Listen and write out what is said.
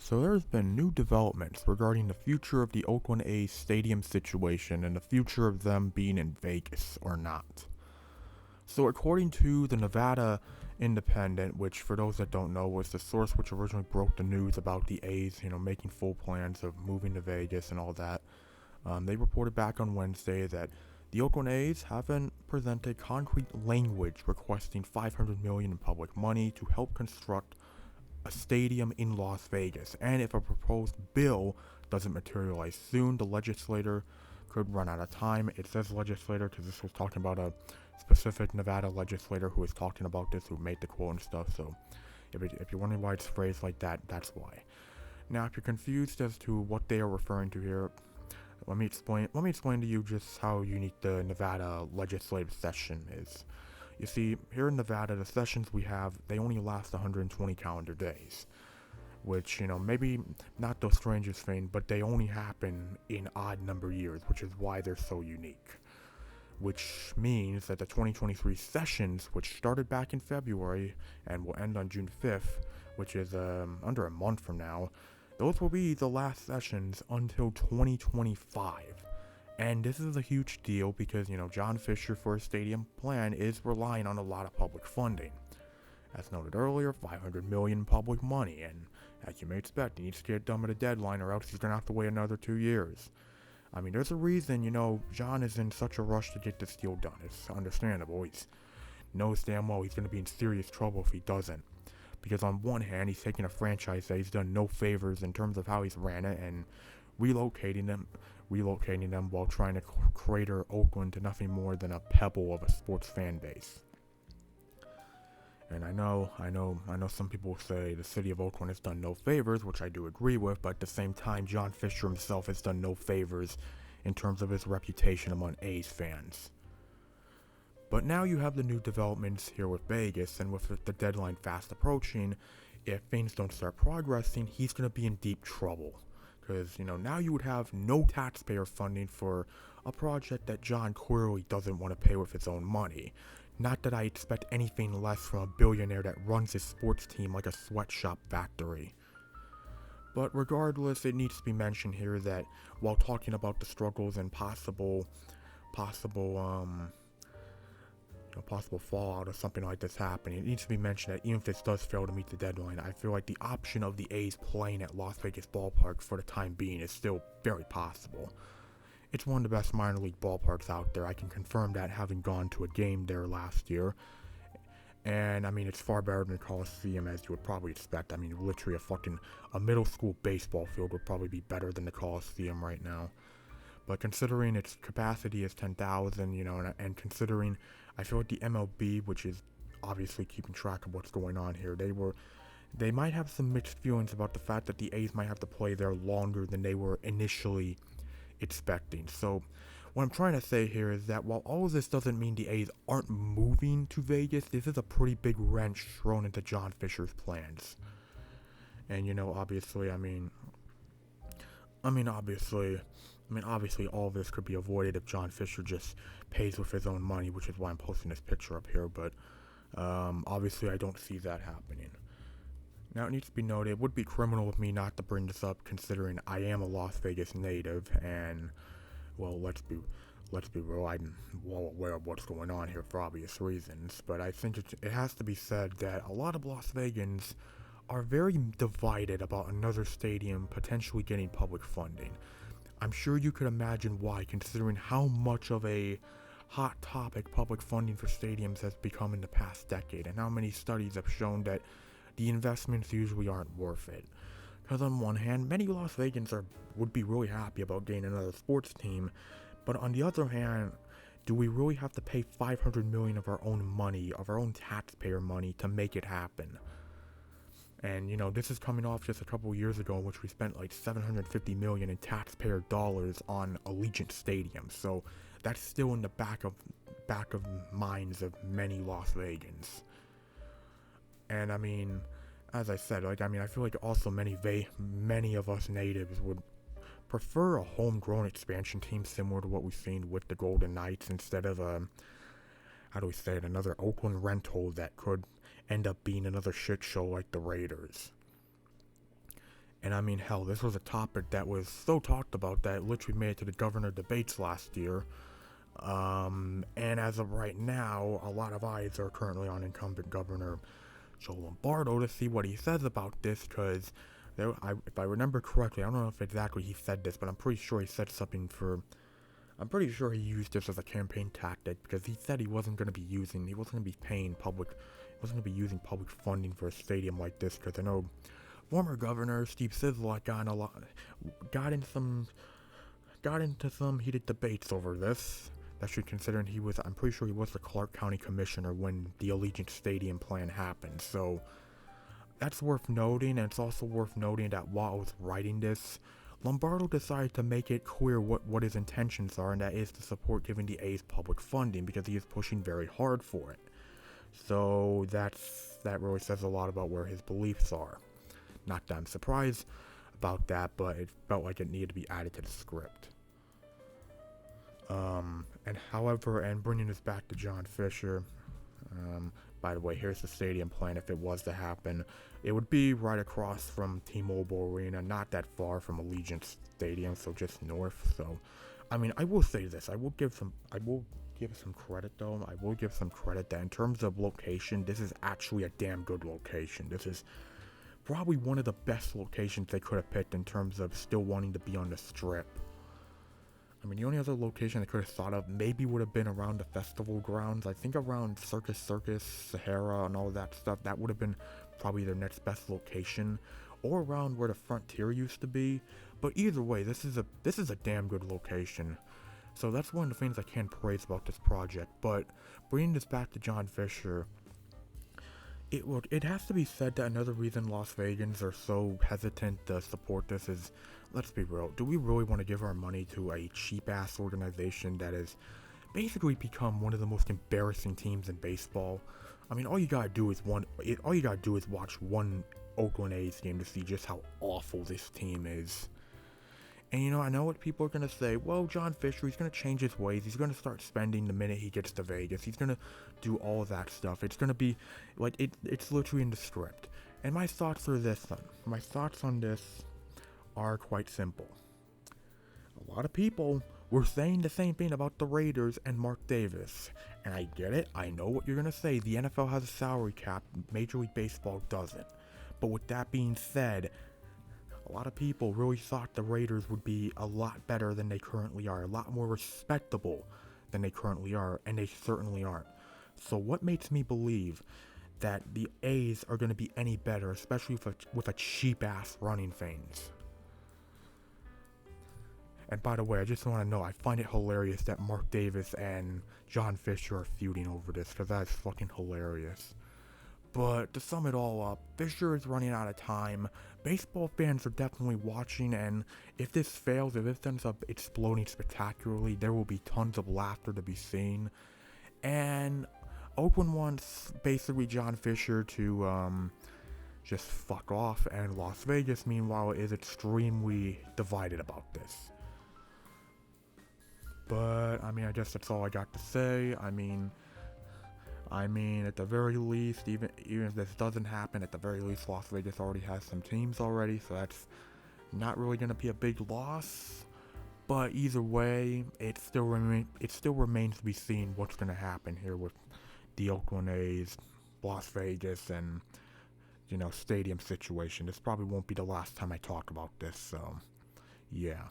So there's been new developments regarding the future of the Oakland A's stadium situation and the future of them being in Vegas or not. So according to the Nevada Independent, which for those that don't know was the source which originally broke the news about the A's, making full plans of moving to Vegas and all that, they reported back on Wednesday that the Oakland A's haven't presented concrete language requesting $500 million in public money to help construct a stadium in Las Vegas, and if a proposed bill doesn't materialize soon, the legislator could run out of time. It says legislator because this was talking about a specific Nevada legislator who was talking about this, who made the quote and stuff, so if you're wondering why it's phrased like that, that's why. Now, if you're confused as to what they are referring to here, let me explain to you just how unique the Nevada legislative session is. You see, here in Nevada, the sessions we have, they only last 120 calendar days. Which, maybe not the strangest thing, but they only happen in odd number years, which is why they're so unique. Which means that the 2023 sessions, which started back in February and will end on June 5th, which is under a month from now, those will be the last sessions until 2025. And this is a huge deal because, John Fisher for his stadium plan is relying on a lot of public funding. As noted earlier, $500 million public money, and as you may expect, he needs to get it done at a deadline or else he's going to have to wait another 2 years. I mean, there's a reason, John is in such a rush to get this deal done. It's understandable. He knows damn well he's going to be in serious trouble if he doesn't. Because on one hand, he's taking a franchise that he's done no favors in terms of how he's ran it and relocating them while trying to crater Oakland to nothing more than a pebble of a sports fan base. And I know some people say the city of Oakland has done no favors, which I do agree with, but at the same time, John Fisher himself has done no favors in terms of his reputation among A's fans. But now you have the new developments here with Vegas, and with the deadline fast approaching, if things don't start progressing, he's going to be in deep trouble. Because, now you would have no taxpayer funding for a project that John clearly doesn't want to pay with his own money. Not that I expect anything less from a billionaire that runs his sports team like a sweatshop factory. But regardless, it needs to be mentioned here that while talking about the struggles and possible fallout or something like this happening, it needs to be mentioned that even if this does fail to meet the deadline, I feel like the option of the A's playing at Las Vegas Ballpark for the time being is still very possible. It's one of the best minor league ballparks out there. I can confirm that, having gone to a game there last year. And, it's far better than the Coliseum, as you would probably expect. Literally a middle school baseball field would probably be better than the Coliseum right now. But considering its capacity is 10,000, and considering, I feel like the MLB, which is obviously keeping track of what's going on here, they might have some mixed feelings about the fact that the A's might have to play there longer than they were initially expecting. So what I'm trying to say here is that while all of this doesn't mean the A's aren't moving to Vegas, this is a pretty big wrench thrown into John Fisher's plans. And obviously all of this could be avoided if John Fisher just pays with his own money, which is why I'm posting this picture up here, but obviously I don't see that happening. Now, it needs to be noted, it would be criminal of me not to bring this up, considering I am a Las Vegas native, and, well, let's be real, I'm well aware of what's going on here for obvious reasons, but I think it has to be said that a lot of Las Vegans are very divided about another stadium potentially getting public funding. I'm sure you could imagine why, considering how much of a hot topic public funding for stadiums has become in the past decade, and how many studies have shown that the investments usually aren't worth it. Because on one hand, many Las Vegans would be really happy about getting another sports team, but on the other hand, do we really have to pay $500 million of our own money, of our own taxpayer money, to make it happen? And, this is coming off just a couple of years ago in which we spent like $750 million in taxpayer dollars on Allegiant Stadium. So that's still in the back of minds of many Las Vegans. And as I said, I feel like also many of us natives would prefer a homegrown expansion team similar to what we've seen with the Golden Knights instead of another Oakland rental that could end up being another shit show like the Raiders. And I mean, hell, this was a topic that was so talked about that it literally made it to the governor debates last year. And as of right now, a lot of eyes are currently on incumbent Governor Joe Lombardo to see what he says about this, because if I remember correctly, I don't know if exactly he said this, but I'm pretty sure he said something for. I'm pretty sure he used this as a campaign tactic, because he said he wasn't going to be paying public, he wasn't going to be using public funding for a stadium like this, because I know former Governor Steve Sisolak got into some heated debates over this. Especially considering I'm pretty sure he was the Clark County Commissioner when the Allegiant Stadium plan happened. So that's worth noting, and it's also worth noting that while I was writing this, Lombardo decided to make it clear what his intentions are, and that is to support giving the A's public funding, because he is pushing very hard for it. So that really says a lot about where his beliefs are. Not that I'm surprised about that, but it felt like it needed to be added to the script. And bringing this back to John Fisher, by the way, here's the stadium plan if it was to happen. It would be right across from T-Mobile Arena, not that far from Allegiant Stadium, so just north. So, I mean, I will say this, I will give some credit though. I will give some credit that in terms of location, this is actually a damn good location. This is probably one of the best locations they could have picked in terms of still wanting to be on the Strip. I mean, the only other location I could have thought of maybe would have been around the festival grounds. I think around Circus, Sahara, and all that stuff. That would have been probably their next best location, or around where the Frontier used to be. But either way, this is a damn good location. So that's one of the things I can praise about this project. But bringing this back to John Fisher, it has to be said that another reason Las Vegans are so hesitant to support this is, let's be real, do we really want to give our money to a cheap-ass organization that has basically become one of the most embarrassing teams in baseball? I mean, all you gotta do is watch one Oakland A's game to see just how awful this team is. And I know what people are going to say, well, John Fisher, he's going to change his ways, he's going to start spending the minute he gets to Vegas, he's going to do all of that stuff, it's going to be, like, it's literally in the script. And my thoughts on this are quite simple. A lot of people were saying the same thing about the Raiders and Mark Davis, and I get it, I know what you're going to say, the NFL has a salary cap, Major League Baseball doesn't. But with that being said, a lot of people really thought the Raiders would be a lot better than they currently are, a lot more respectable than they currently are, and they certainly aren't. So what makes me believe that the A's are going to be any better, especially with a cheap-ass running things? And by the way, I just want to know, I find it hilarious that Mark Davis and John Fisher are feuding over this, because that's fucking hilarious. But to sum it all up, Fisher is running out of time. Baseball fans are definitely watching, and if this fails, if this ends up exploding spectacularly, there will be tons of laughter to be seen. And Oakland wants basically John Fisher to just fuck off, and Las Vegas, meanwhile, is extremely divided about this. But, I mean, I guess that's all I got to say. I mean, at the very least, even if this doesn't happen, at the very least, Las Vegas already has some teams already, so that's not really going to be a big loss. But either way, it still remains to be seen what's going to happen here with the Oakland A's, Las Vegas, and stadium situation. This probably won't be the last time I talk about this, so yeah.